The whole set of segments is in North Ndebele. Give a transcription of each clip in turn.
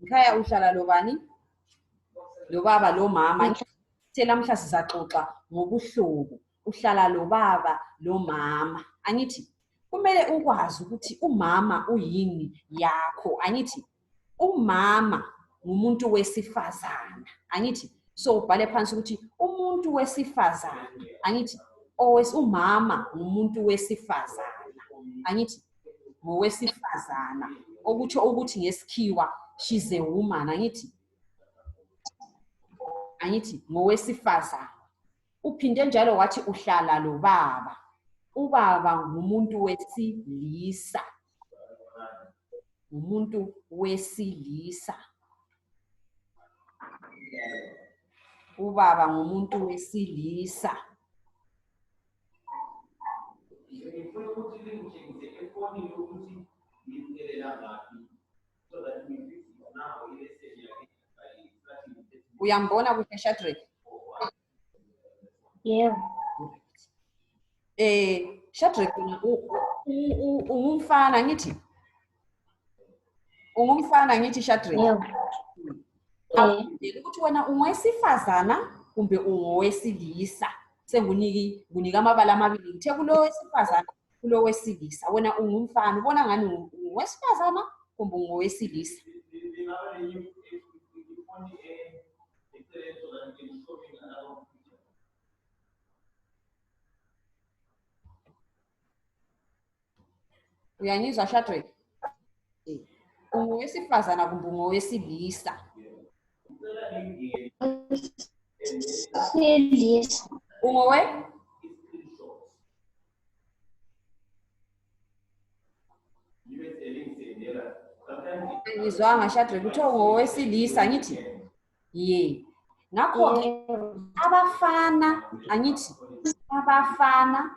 Ngikhaya uhlala lo bani? Lo baba lo mama. Thela mhla sizaxoxa ngobuhlobo. Uhlala lo baba lo mama. Angithi kumele ukwazi ukuthi umama uyini yakho. Angithi umama ngumuntu wesifazana. Angithi so ubhale phansi ukuthi umuntu wesifazana. Angithi umama ngumuntu wesifazana. Angithi ngowesifazana. Okutsho ukuthi ngesikhiwa she's a woman. Angithi ngowesifazana. Uphinde njalo wathi uhlala lo baba. Ubaba ngumuntu wesilisa. Umuntu wesilisa. Ubaba ngumuntu wesilisa. Uyambona kuhle Shadrack? Yeah. Shadrack ungumfana ngithi? Ungumfana ngithi Shadrack? Yeah. Ukuthi wena ungowesifazana kumbe ungowesilisa. Sengunika amabala amabili. Ngithe kulo wesifazana kulo wesilisa. Wena ungumfana ubona ngani ungowesifazana kumbe ungowesilisa? Uyangizwa Shadrack? Ungowesifazana kumbe ungowesilisa? Silisa. Ungowe? Ngizwanga Shadrack uthe ungowesilisa ngithi? Ye. Ngakho abafana angithi abafana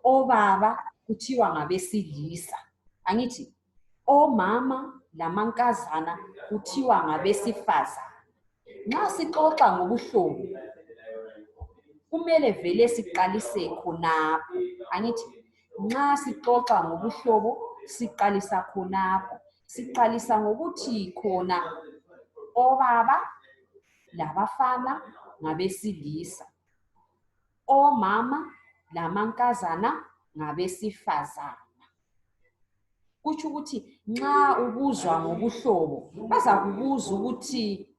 obaba kuthiwa ngabesilisa. Angithi omama lamankazana kuthiwa ngabesifazana. Nxa sixoxa ngobuhlobo kumele vele siqalise khonapho. Angithi nxa sixoxa ngobuhlobo siqalisa khonapho. Siqalisa ngokuthi khona obaba labafana ngabesilisa. Omama lamankazana ngabesifazana. Kutsho ukuthi nxa ubuzwa ngobuhlobo bazakubuza ukuthi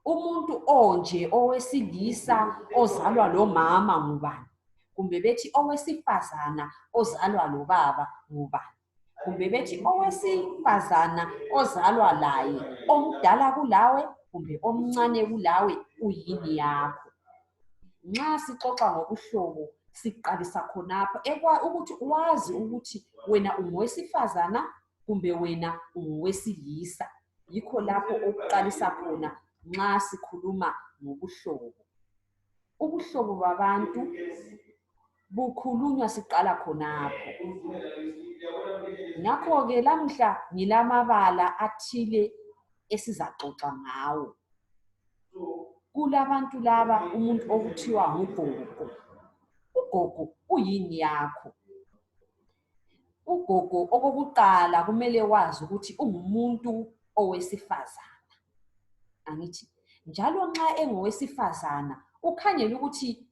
umuntu onje owesilisa ozalwa lomama ngubani? Kumbe bethi owesifazana ozalwa lobaba ngubani? Kumbe bethi owesifazana ozalwa laye omdala kulawe kumbe omncane kulawe uyini yakho? Nxa sixoxa ngobuhlobo siqalisa khonapho ukuthi wazi ukuthi wena ungowesifazana kumbe wena ungowesilisa. Yikho lapho okuqalisa khona nxa sikhuluma ngobuhlobo. Ubuhlobo babantu bukhulunywa siqala khonapho. Ngakho-ke lamhla ngilamabala athile esizaxoxa ngawo. Kulabantu laba umuntu okuthiwa ngugogo. Ugogo uyini yakho? Ugogo okokuqala kumele wazi ukuthi ungumuntu owesifazana. Angithi njalo nxa engowesifazana ukhangele ukuthi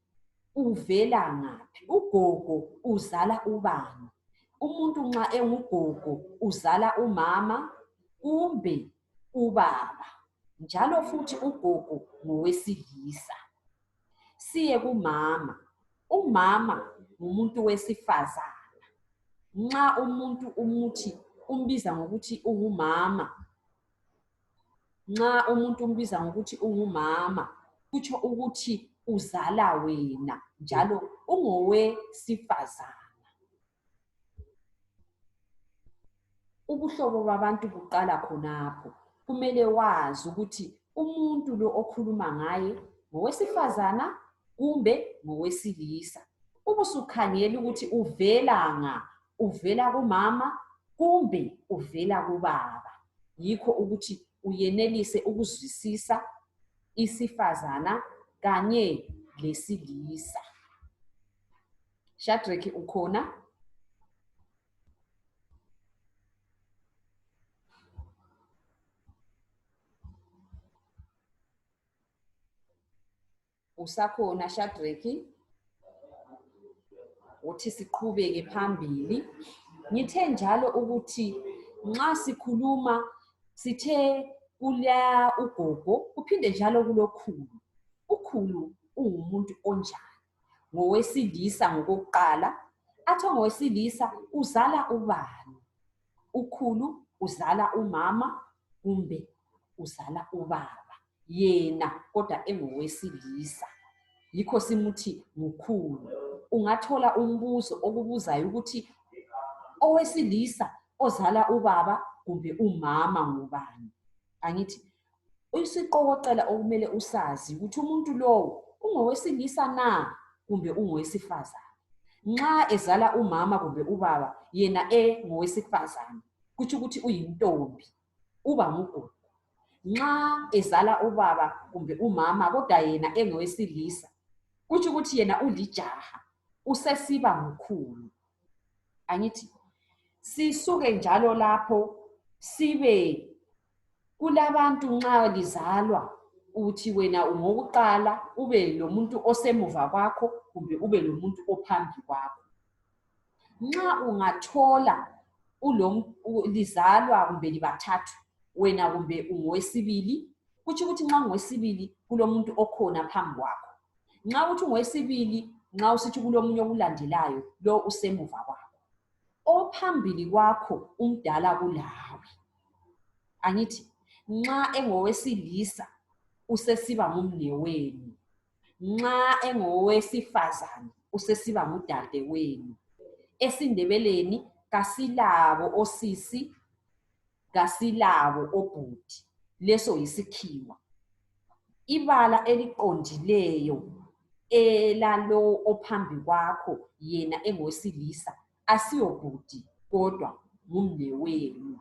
uvela ngaphi. Ugogo uzala ubani? Umuntu nxa engugogo uzala umama kumbe ubaba. Njalo futhi ugogo ngowesilisa. Siye kumama. Umama ngumuntu wesifazana. Nxa umuntu umuthi umbiza ngokuthi ungumama. Nxa umuntu umbiza ngokuthi ungumama kutsho ukuthi uzala wena njalo ungowesifazana. Ubuhlobo babantu buqala khonapho. Kumele wazi ukuthi umuntu lo okhuluma ngaye ngowesifazana kumbe ngowesilisa. Ubusukhangela ukuthi uvela nga, uvela kumama kumbe uvela kubaba. Yikho ukuthi uyenelise ukuzwisisa isifazana kanye lesilisa. Shadrack ukhona? Usakhona Shadrack? Uthi siqhubeke phambili. Ngithe njalo ukuthi nxa sikhuluma sithe kula ugogo uphinde njalo kulokhulu. Ukhulu ungumuntu onjani? Ngowesilisa ngokokuqala. Athi ngowesilisa uzala ubani? Ukhulu uzala umama kumbe uzala ubaba? Yena kodwa engowesilisa. Yikho simuthi ngukhulu. Ungathola umbuzo okubuzayo ukuthi owesilisa ozala ubaba kumbe umama ngubani? Angithi isiqokoqela okumele usazi ukuthi umuntu lowo ungowesilisa na kumbe ungowesifazane. Nxa ezala umama kumbe ubaba yena ngowesifazane kutsho ukuthi uyintombi, uba ngugogo. Nxa ezala ubaba kumbe umama kodwa yena engowesilisa kutsho ukuthi yena ulijaha, usesiba ngukhulu. Angithi sisuke njalo lapho sibe kulabantu nxa lizalwa uthi wena ungokuqala ube lomuntu osemuva kwakho kumbe ube lomuntu ophambi kwakho. Nxa ungathola lizalwa kumbe libathathu wena kumbe ungowesibili, kutsho ukuthi nxa ungowesibili kulomuntu okhona phambi kwakho. Nxa uthi ungowesibili, nxa usithi kulomunye okulandelayo, lo usemuva kwakho. Ophambili kwakho umdala kulawe. Angithi nxa engowesilisa usesiba ngumnewenu. Nxa engowesifazane usesiba ngudadewenu. EsiNdebeleni kasilabo osisi, kasilabo obhudi. Leso yisikhiwa. Ibala eliqondileyo elalo ophambi kwakho yena engowesilisa asiyo bhudi kodwa ngumnewenu.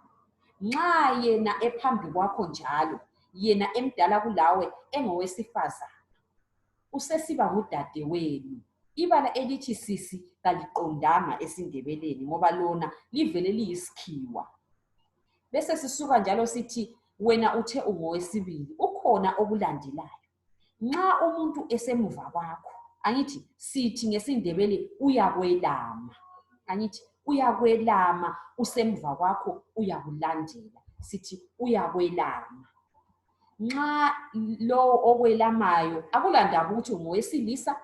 Nxa yena ephambi kwakho njalo yena emdala kulawe engowesifazane usesiba ngudadewenu. Ibala elithi sisi kaliqondanga esiNdebeleni ngoba lona livele liyisikhiwa. Bese sisuka njalo sithi wena uthe ungowesibili, ukhona okulandelayo. Nxa umuntu esemuva kwakho, angithi sithi ngesiNdebele uyakwelama. Angithi uyakwelama, usemuva kwakho uyakulandela. Sithi uyakwelama. Nxa lo okwelamayo akulandaba ukuthi ungowesilisa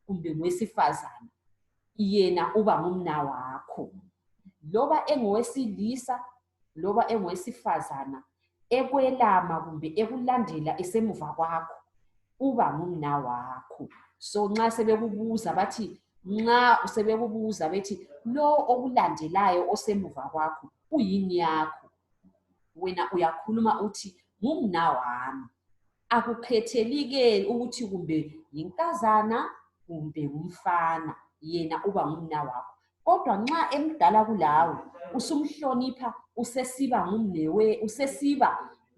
kumbe ngowesifazane, yena uba ngumna wakho. Loba engowesilisa loba engowesifazana ekwelama kumbe ekulandela esemuva kwakho uba ngumna wakho. So nxa sebekubuza bathi bethi lo okulandelayo osemuva kwakho uyini yakho, wena uyakhuluma uthi ngumna wami. Akukhethelike ukuthi kumbe yinkazana kumbe ngumfana, yena uba ngumna wakho. Kodwa nxa emdala kulawe usumhlonipha, usesiba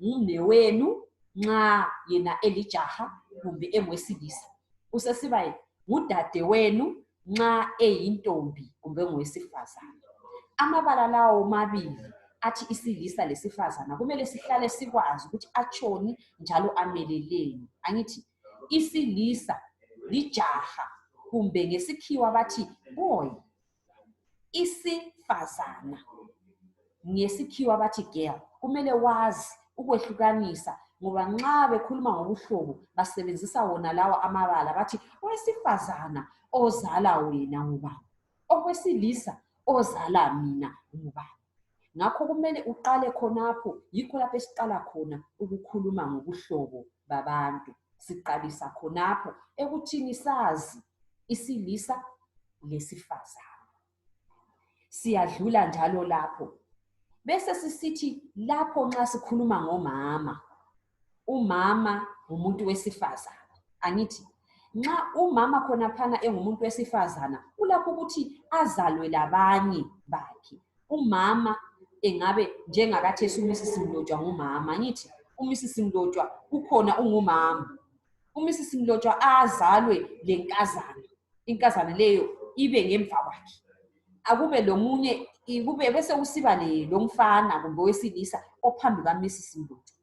ngumnewenu. Nxa yena elijaha kumbe engowesilisa usesiba ngudadewenu nxa eyintombi kumbe ngowesifazane. Amabala lawo mabili athi isilisa lesifazana kumele sihlale sikwazi ukuthi atshoni njalo ameleleni. Angithi isilisa lijaha kumbe ngesikhiwa bathi boy. Isifazana ngesikhiwa bathi girl. Kumele wazi ukwehlukanisa ngoba nxa bekhuluma ngobuhlobo basebenzisa wona lawa amabala bathi owesifazana ozala wena ngubani, owesilisa ozala mina ngubani. Ngakho kumele uqale khonapho, yikho lapho esiqala khona ukukhuluma ngobuhlobo babantu. Siqalisa khonapho ekuthini sazi isilisa lesifazana. Siyadlula njalo lapho. Bese sisithi lapho nxa sikhuluma ngomama, umama ngumuntu wesifazana. Angithi nxa umama khonaphana engumuntu wesifazana ulakho ukuthi azalwe labanye bakhe. Umama engabe njengakathesi uMrs Mlotshwa ngumama. Angithi uMrs Mlotshwa ukhona ungumama. uMrs Mlotshwa azalwe lenkazana. Inkazana leyo ibe ngemva kwakhe. Akube lomunye kube bese usiba lomfana kumbe wesilisa ophambi kaMrs Mlotshwa.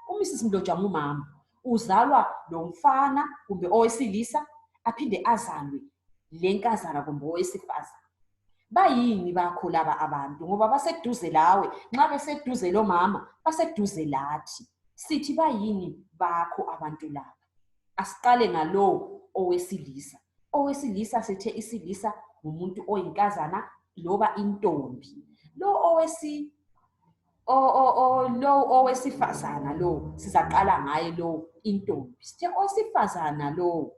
uMrs Mlotshwa ngumama. uzalwa lo mfana kumbe owesilisa aphinde azalwe lenkazana kumbe owesifazana. Bayini bakho laba abantu ngoba baseduze lawe, nxa beseduze lo mama baseduze lathi. Sithi bayini bakho abantu laba? Asiqale ngalo owesilisa. Owesilisa sethe isilisa ngumuntu oyinkazana loba intombi. Lo owesifazana lo sizaqala ngaye lo intombi. Sithe owesifazana lo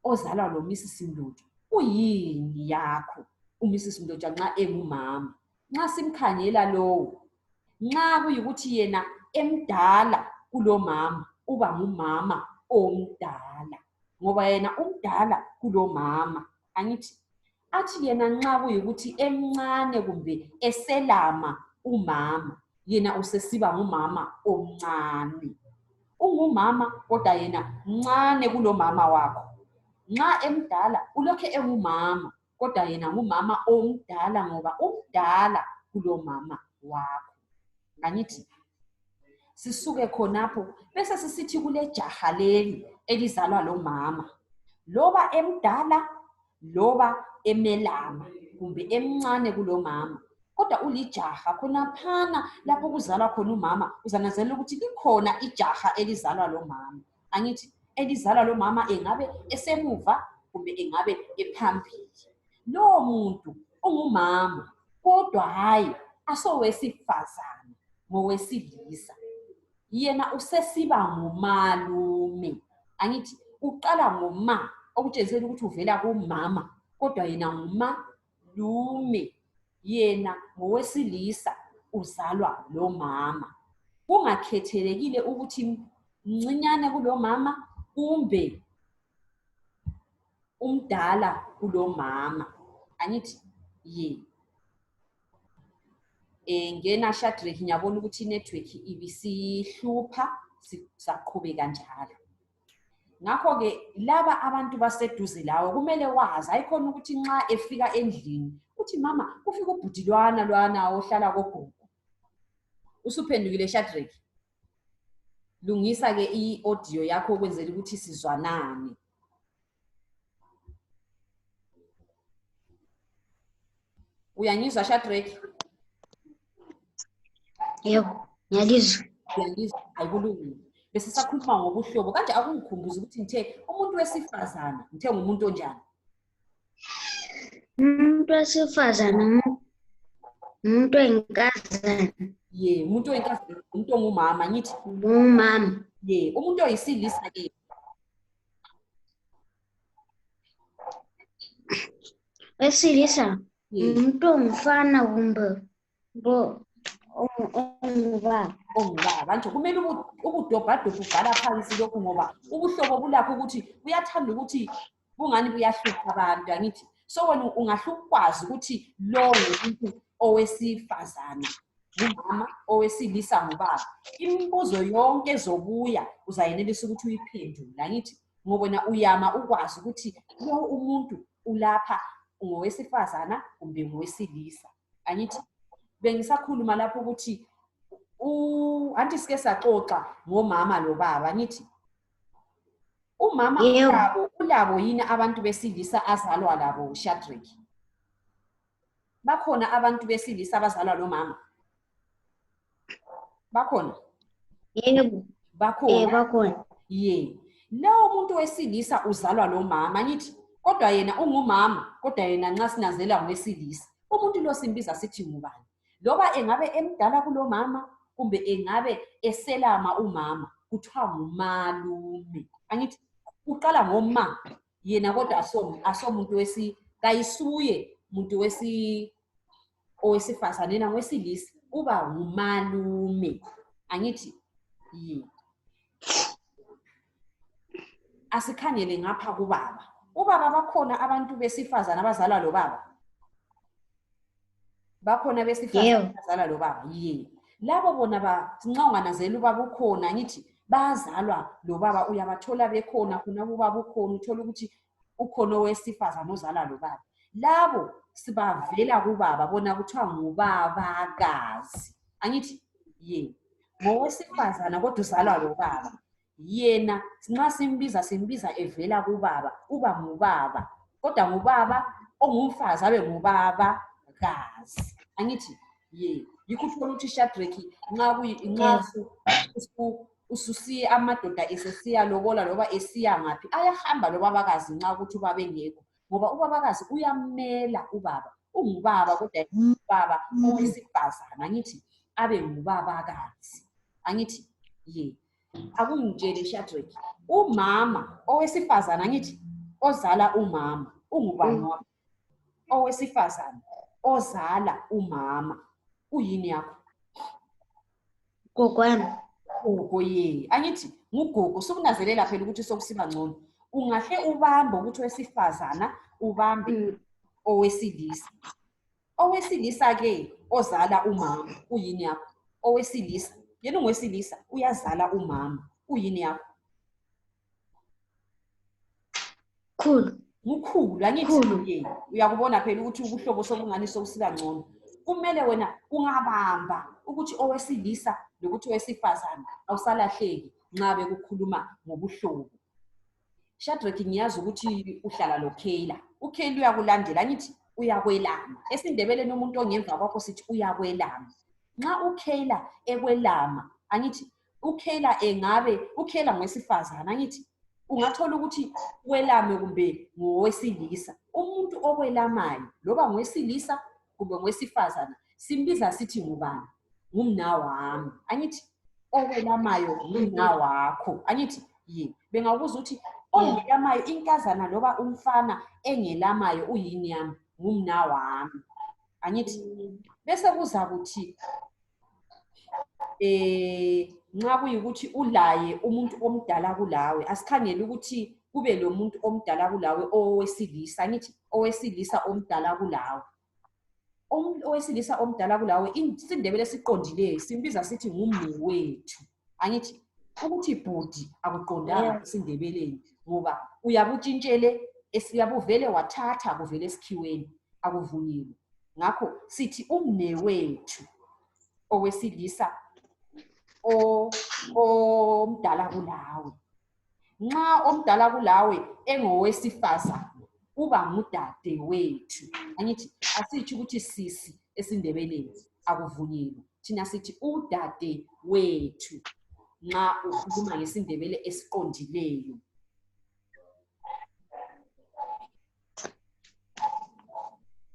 ozalwa lo Mrs. Mlotshwa uyini yakho uMrs. Mlotshwa nxa engumama? Nxa simkhangela lowo, nxa kuyikuthi yena emdala kulomama, uba ngumama omdala ngoba yena umdala kulomama. Angithi athi yena nxa kuyikuthi emncane kumbe eselama umama, yena usesiba ngumama omncane. Ungumama kodwa yena mncane kulomama wakho. Nxa emdala ulokhe engumama kodwa yena ngumama omdala ngoba umdala kulomama wakho. Angithi sisuke khonapho bese sisithi kule jaha leli elizalwa lomama, loba emdala loba emelama kumbe emncane kulomama, kodwa ulijaha khonaphana lapho kuzalwa khona umama. Uzananzelela ukuthi likhona ijaha elizalwa lomama. Angithi elizalwa lomama engabe esemuva kumbe engabe ephambili. Lowo muntu ungumama kodwa hayi asowesifazana ngowesilisa, yena usesiba ngumalume. Angithi uqala ngoma okutshengisela ukuthi uvela kumama kodwa yena ngumalume, yena ngowesilisa uzalwa lomama. Kungakhethelekile ukuthi mncinyane kulomama kumbe umdala kulomama. Angithi ye ngena Shadrack, ngiyabona ukuthi network ibisihlupha, saqhubeka njalo. Ngakho-ke laba abantu baseduze lawe kumele wazi, ayikhona ukuthi nxa efika endlini uthi mama kufika ubhudilwana lwana ohlala kogogo. Usuphendukile Shadrack? Lungisa-ke i-audio yakho ukwenzela ukuthi sizwanane. Uyangizwa Shadrack? Yebo, ngiyalizwa. Uyangizwa? Ayikulungile. Bese sakhuluma ngobuhlobo kanje akungikhumbuza ukuthi ngithe umuntu wesifazana ngithe ngumuntu onjani? Umuntu wesifazana umuntu oyinkazana. Ye, umuntu oyinkazana, umuntu ongumama. Ngithi Ngumama. ye, umuntu oyisilisa ke Wesilisa umuntu ongumfana kumbe ongubaba. Ongubaba nje kumele ubudobhadobha ubhala phansi lokhu ngoba ubuhlobo bulakho ukuthi buyathanda ukuthi bungani buyahlupha abantu. Angithi so wena ungahlukwazi ukuthi lo ngumuntu owesifazana ngumama, owesilisa ngubaba. Imibuzo yonke ezobuya uzayenelisa ukuthi uyiphendule. Angithi ngoba wena uyama ukwazi ukuthi lo umuntu ulapha ngowesifazana kumbe ngowesilisa. Angithi bengisakhuluma lapho ukuthi anti sike saxoxa ngomama lobaba. Ngithi umama ulabo yini abantu besilisa azalwa labo Shadrack? Bakhona abantu besilisa abazalwa lomama? Bakhona? Yebo. Bakhona. Bakhona. Ye. Lowo muntu wesilisa uzalwa lomama. Ngithi kodwa yena ungumama kodwa yena nxa sinazela ngowesilisa. Umuntu lo simbiza sithi ngubani? Loba engabe emdala kulomama kumbe engabe eselama umama, kuthiwa ngumalume. Angithi uqala ngoma yena kodwa asomuntu kayisuye muntu owesifazane, yena ngowesilisa uba ngumalume. Angithi ye. Asikhangele ngapha kubaba. Ubaba bakhona abantu besifazana abazalwa lobaba? Bakhona besifazana abazalwa lobaba? Ye. Labo bona nxa ungananzela ubaba ukhona, ngithi bazalwa lobaba, uyabathola bekhona khona ubaba ukhona, uthola ukuthi ukhona owesifazana ozalwa lobaba. Labo sibavela kubaba, bona kuthiwa ngubabakazi. Angithi ye, ngowesifazana kodwa uzalwa lobaba. yena nxa simbiza evela kubaba uba ngubaba, kodwa ngubaba ongumfazi abe ngubaba kazi. Angithi yikho uthola ukuthi Shadrach nxa ususiye amadoda esesiya lobola loba esiya ngaphi ayahamba lobabakazi nxa ukuthi ubaba engekho, ngoba ubabakazi uyamela ubaba, ungubaba kodwa ubaba owesifazana, angithi abe ngubabakazi. Angithi akungitshele Shadrach, umama owesifazana angithi ozala umama ungubani wakho? Owesifazana ozala umama uyini yakho? Gogwami. Gogo angithi ngugogo. Sukunazelela phela ukuthi sokusiba ngcono. Ungahle ubambe ukuthi owesifazana ubambe owesilisa. Owesilisa ke ozala umama uyini yakho? Owesilisa yena ungowesilisa uyazala umama uyini yakho? Khulu. Ngukhulu. Angithi uyakubona phela ukuthi ubuhlobo sobungani sokusiba ngcono. Kumele wena ungabamba ukuthi owesilisa lokuthi owesifazana awusalahleki nxa bekukhuluma ngobuhlobo. Shadrach, ngiyazi ukuthi uhlala loKhayla. uKhayla uyakulandela, angithi uyakwelama. EsiNdebeleni umuntu ongemva kwakho sithi uyakwelama. Nxa uKhayla ekwelama, angithi uKhayla ngowesifazana, angithi ungathola ukuthi welame kumbe ngowesilisa. Umuntu okwelamayo loba ngowesilisa kumbe ngowesifazana simbiza sithi ngubani? Ngumnawami. Angithi okwelamayo ngumnawakho. Angithi bengabuza ukuthi ongelamayo, inkazana loba umfana engelamayo uyini yami? Ngumnawami. Angithi bese kuza kuthi nxa kuyikuthi ulaye umuntu omdala kulawe, asikhangele ukuthi kube lo muntu omdala kulawe owesilisa. Angithi owesilisa omdala kulawe. Owesilisa omdala kulawe isiNdebele esiqondileyo simbiza sithi ngumnewethu. Angithi ukuthi bhudi akuqondanga esiNdebeleni, ngoba uyabutshintshele esiyabuvele wathatha kuvele esikhiweni akuvunyelwe. Ngakho sithi umnewethu owesilisa omdala kulawe. Nxa omdala kulawe engowesifazana uba ngudadewethu. Angithi asithi ukuthi sisi esiNdebeleni akuvunyelwe, thina sithi udadewethu nxa ukhuluma ngesiNdebele esiqondileyo.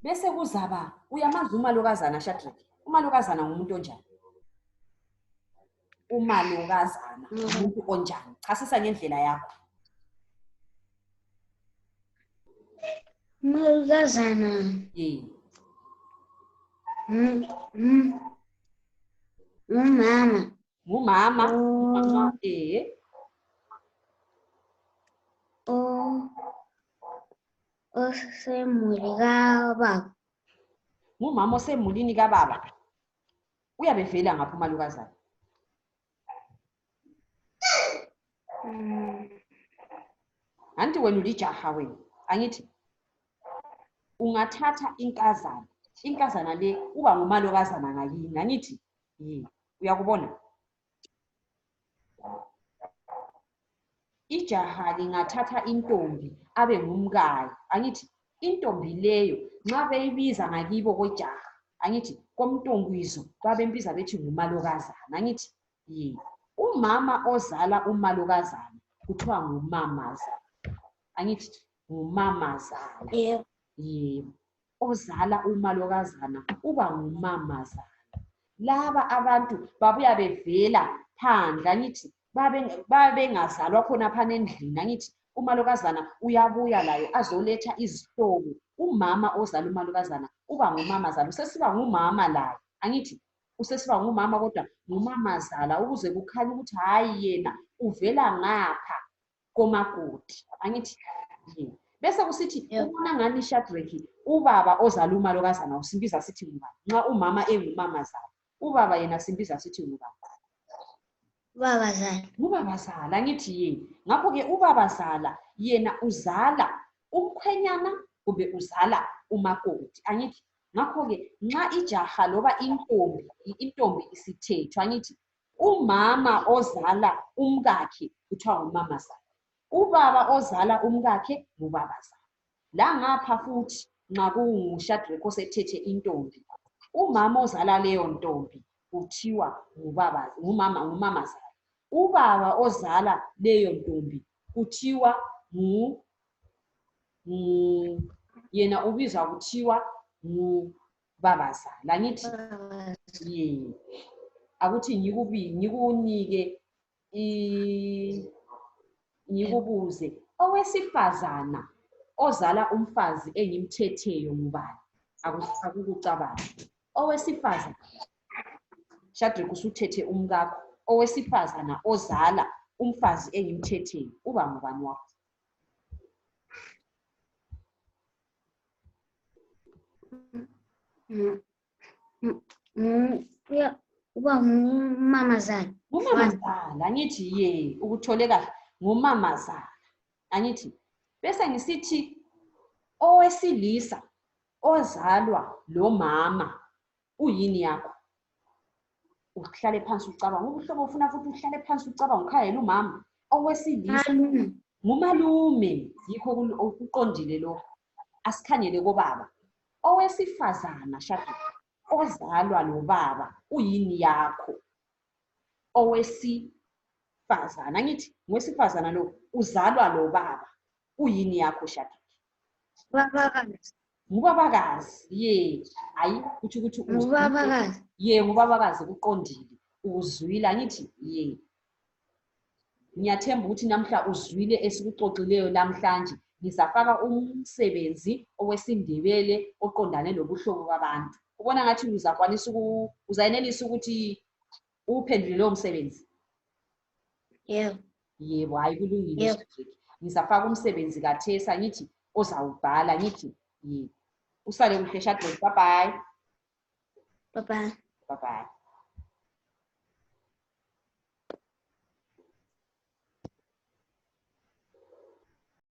Bese kuzaba uyamazi umalokazana Shadrach. Umalokazana ngumuntu onjani? Umalokazana ngumuntu onjani? Chasisa ngendlela yakho. Umalokazana ngumama. Ngumama. Osemuli kababa. Ngumama osemulini kababa. Uyabe vela ngaphi umalokazana? Anti wena ulijaha wena. Angithi ungathatha inkazana le uba ngumalokazana ngakini. Angithi uyakubona? Ijaha lingathatha intombi abe ngumkayo. Angithi intombi leyo nxa beyibiza ngakibo kwejaha, angithi komntongwizo babembiza bethi ngumalokazana. Angithi umama ozala umalokazana kuthiwa ngumamazala. Angithi ngumamazala. Ozala umalokazana uba ngumamazala. Laba abantu babuya bevela phandle. Angithi babengazalwa khona phana endlini. Angithi umalokazana uyabuya layo azoletha izihlobo. Umama ozala umalokazana uba ngumamazala. Usesiba ngumama layo. Angithi usesiba ngumama kodwa ngumamazala ukuze kukhanye ukuthi hayi yena uvela ngapha komakoti. Angithi bese kusithi ubona ngani Shadrach ubaba ozala umalokazana usimbiza sithi ngubani? Nxa umama engumamazala ubaba yena simbiza sithi ngubani? Ubabazala. Ubabazala. Angithi ngakho ke ubabazala yena uzala umkhwenyana kumbe uzala umakoti. Angithi ngakho ke nxa ijaha loba intombi isithethwa, angithi Umama ozala umkakhe kuthiwa ngumamazala. Ubaba ozala umkakhe ngubabazala. La ngapha futhi nxa kunguShadrach osethethe intombi, umama ozala leyo ntombi kuthiwa ngumamazala. Ubaba ozala leyo ntombi kuthiwa yena ubizwa kuthiwa ngubabazala. Ngithi akuthi ngikunike ngikubuze, owesifazana ozala umfazi engimthetheyo ngubani? Akukucabangi. Owesifazana, Shadrach usuthethe umkakho, owesifazana ozala umfazi engimthetheyo uba ngubani wakho? Uba ngumamazala. Ngumamazala. Angithi ye, ukuthole kahle, ngumamazala. Angithi bese ngisithi owesilisa ozalwa lo mama uyini yakho? Uhlale phansi ucabanga. Ubuhlobo ufuna futhi uhlale phansi ucabanga ukhayela umama. Owesilisa ngumalume. Yikho ukuqondile lokho. Asikhanyele kobaba. Owesifazana Shadrach ozalwa lo baba uyini yakho? Owesifazana. Angithi ngowesifazana lo uzalwa lo baba uyini yakho Shadrach? Ubabakazi. Ngubabakazi. Ye, hayi kuthi Ngubabakazi. Ye, ngubabakazi kuqondile. Uzwile. Angithi ye. Ngiyathemba ukuthi namhla uzwile esikuxoxileyo namhlanje. Ngizafaka umsebenzi owesindebele oqondane lobuhlobo babantu. Ubona ngathi uzayenelisa ukuthi uphendule lowo msebenzi? Yebo. Yebo, hayi kulungile. Ngizafaka umsebenzi kathesi. Angithi ozawubhala. Ngithi ye. Usale kuhle Shadrach. Bye bye. Bye bye. Bye bye.